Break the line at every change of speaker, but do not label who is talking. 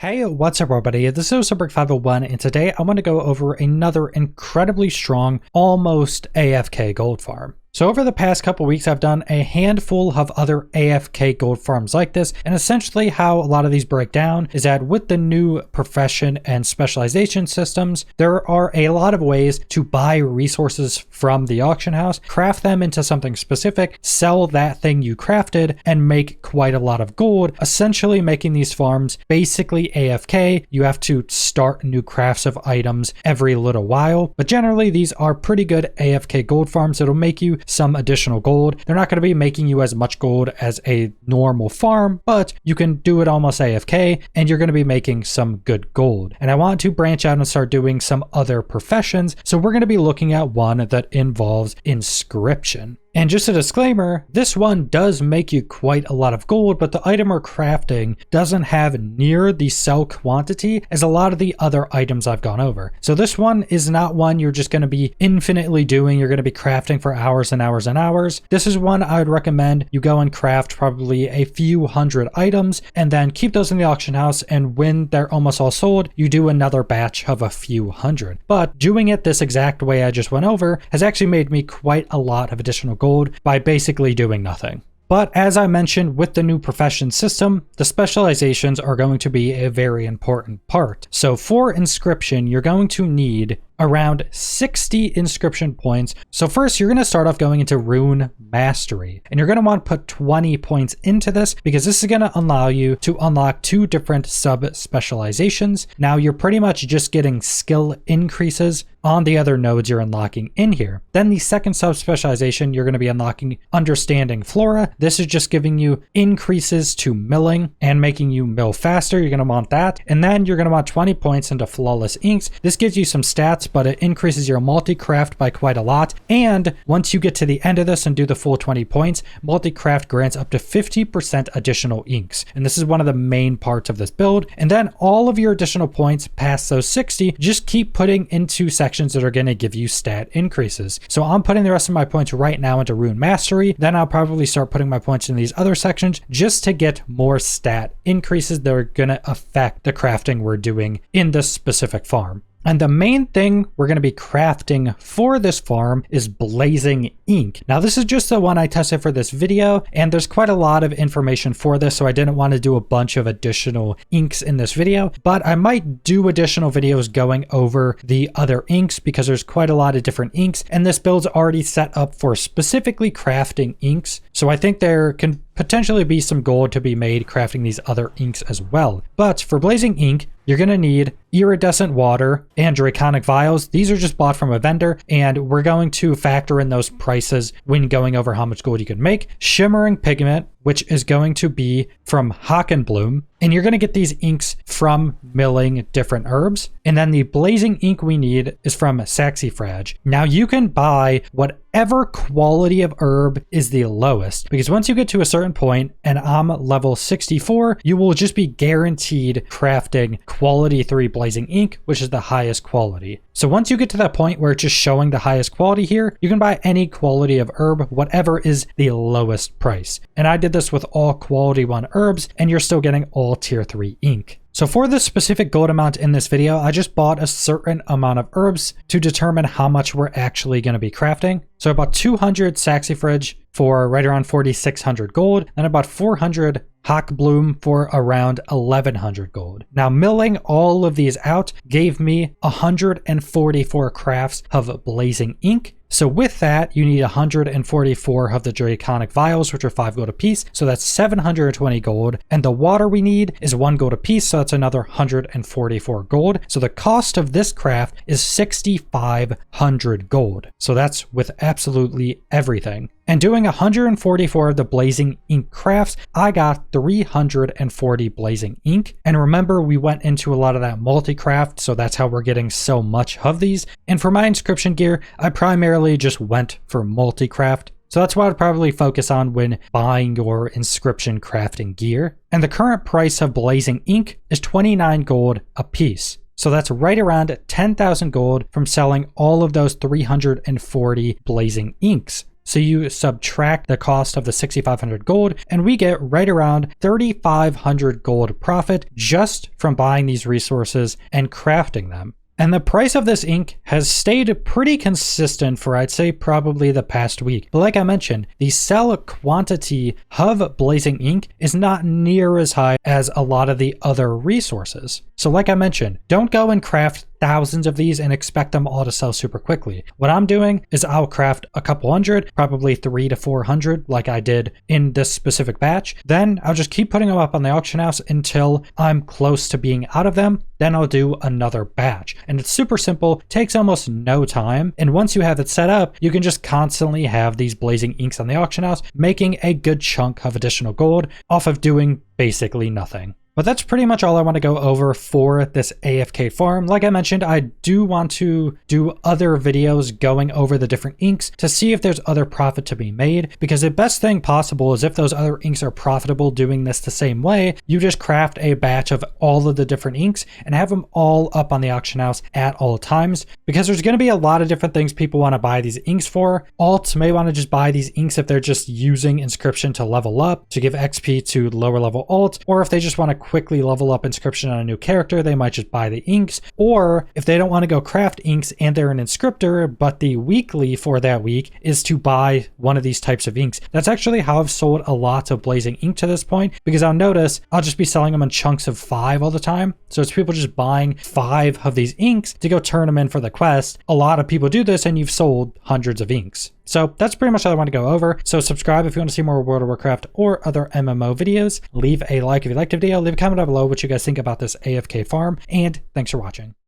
Hey, what's up everybody? This is Brick501 and today I want to go over another incredibly strong, almost AFK gold farm. So over the past couple weeks, I've done a handful of other AFK gold farms like this, and essentially how a lot of these break down is that with the new profession and specialization systems, there are a lot of ways to buy resources from the auction house, craft them into something specific, sell that thing you crafted, and make quite a lot of gold, essentially making these farms basically AFK. You have to start new crafts of items every little while, but generally these are pretty good AFK gold farms that'll make you some additional gold. They're not going to be making you as much gold as a normal farm, but you can do it almost AFK and you're going to be making some good gold. And I want to branch out and start doing some other professions. So we're going to be looking at one that involves inscription. And just a disclaimer, this one does make you quite a lot of gold, but the item we're crafting doesn't have near the sell quantity as a lot of the other items I've gone over. So this one is not one you're just going to be infinitely doing. You're going to be crafting for hours and hours and hours. This is one I would recommend you go and craft probably a few hundred items and then keep those in the auction house. And when they're almost all sold, you do another batch of a few hundred. But doing it this exact way I just went over has actually made me quite a lot of additional gold by basically doing nothing. But as I mentioned, with the new profession system, the specializations are going to be a very important part. So for inscription, you're going to need around 60 inscription points. So first you're going to start off going into rune mastery, and you're going to want to put 20 points into this because this is going to allow you to unlock two different sub specializations. Now you're pretty much just getting skill increases on the other nodes you're unlocking in here. Then the second sub specialization, you're going to be unlocking understanding flora. This is just giving you increases to milling and making you mill faster. You're going to want that. And then you're going to want 20 points into flawless inks. This gives you some stats, but it increases your multi-craft by quite a lot. And once you get to the end of this and do the full 20 points, multi-craft grants up to 50% additional inks. And this is one of the main parts of this build. And then all of your additional points past those 60, just keep putting into sections that are going to give you stat increases. So I'm putting the rest of my points right now into rune mastery. Then I'll probably start putting my points in these other sections just to get more stat increases that are going to affect the crafting we're doing in this specific farm. And the main thing we're going to be crafting for this farm is blazing ink. Now this is just the one I tested for this video, and there's quite a lot of information for this, so I didn't want to do a bunch of additional inks in this video, but I might do additional videos going over the other inks because there's quite a lot of different inks, and this build's already set up for specifically crafting inks. So I think there can potentially be some gold to be made crafting these other inks as well. But for blazing ink, you're going to need iridescent water and draconic vials. These are just bought from a vendor, and we're going to factor in those prices when going over how much gold you can make. Shimmering pigment, which is going to be from Hockenbloom, and you're going to get these inks from milling different herbs. And then the blazing ink we need is from Saxifrage. Now you can buy whatever quality of herb is the lowest, because once you get to a certain point, and I'm level 64, you will just be guaranteed crafting quality 3 blazing ink, which is the highest quality. So once you get to that point where it's just showing the highest quality here, you can buy any quality of herb, whatever is the lowest price. And I did this with all quality 1 herbs, and you're still getting all tier 3 ink. So for this specific gold amount in this video, I just bought a certain amount of herbs to determine how much we're actually going to be crafting. So I bought 200 Saxifrage for right around 4,600 gold, and about 400 Hockenbloom for around 1,100 gold. Now milling all of these out gave me 144 crafts of blazing ink. So with that, you need 144 of the draconic vials, which are 5 gold a piece. So that's 720 gold. And the water we need is 1 gold a piece. So that's another 144 gold. So the cost of this craft is 6,500 gold. So that's with absolutely everything. And doing 144 of the blazing ink crafts, I got 340 blazing ink. And remember, we went into a lot of that multi-craft, so that's how we're getting so much of these. And for my inscription gear, I primarily just went for multi-craft. So that's what I'd probably focus on when buying your inscription crafting gear. And the current price of blazing ink is 29 gold a piece. So that's right around 10,000 gold from selling all of those 340 blazing inks. So you subtract the cost of the 6,500 gold, and we get right around 3,500 gold profit just from buying these resources and crafting them. And the price of this ink has stayed pretty consistent for, I'd say, probably the past week. But like I mentioned, the sell quantity of blazing ink is not near as high as a lot of the other resources. So like I mentioned, don't go and craft thousands of these and expect them all to sell super quickly. What I'm doing is I'll craft a couple hundred, probably 300 to 400 like I did in this specific batch. Then I'll just keep putting them up on the auction house until I'm close to being out of them. Then I'll do another batch. And it's super simple, takes almost no time. And once you have it set up, you can just constantly have these blazing inks on the auction house, making a good chunk of additional gold off of doing basically nothing. But that's pretty much all I want to go over for this AFK farm. Like I mentioned, I do want to do other videos going over the different inks to see if there's other profit to be made, because the best thing possible is if those other inks are profitable doing this the same way, you just craft a batch of all of the different inks and have them all up on the auction house at all times, because there's going to be a lot of different things people want to buy these inks for. Alts may want to just buy these inks if they're just using Inscription to level up, to give XP to lower level alts, or if they just want to quickly level up Inscription on a new character, they might just buy the inks. Or if they don't want to go craft inks and they're an inscriptor, but the weekly for that week is to buy one of these types of inks. That's actually how I've sold a lot of blazing ink to this point, because I'll notice I'll just be selling them in chunks of 5 all the time. So it's people just buying 5 of these inks to go turn them in for the quest. A lot of people do this and you've sold hundreds of inks. So that's pretty much all I want to go over. So subscribe if you want to see more World of Warcraft or other MMO videos. Leave a like if you liked the video. Leave a comment down below what you guys think about this AFK farm. And thanks for watching.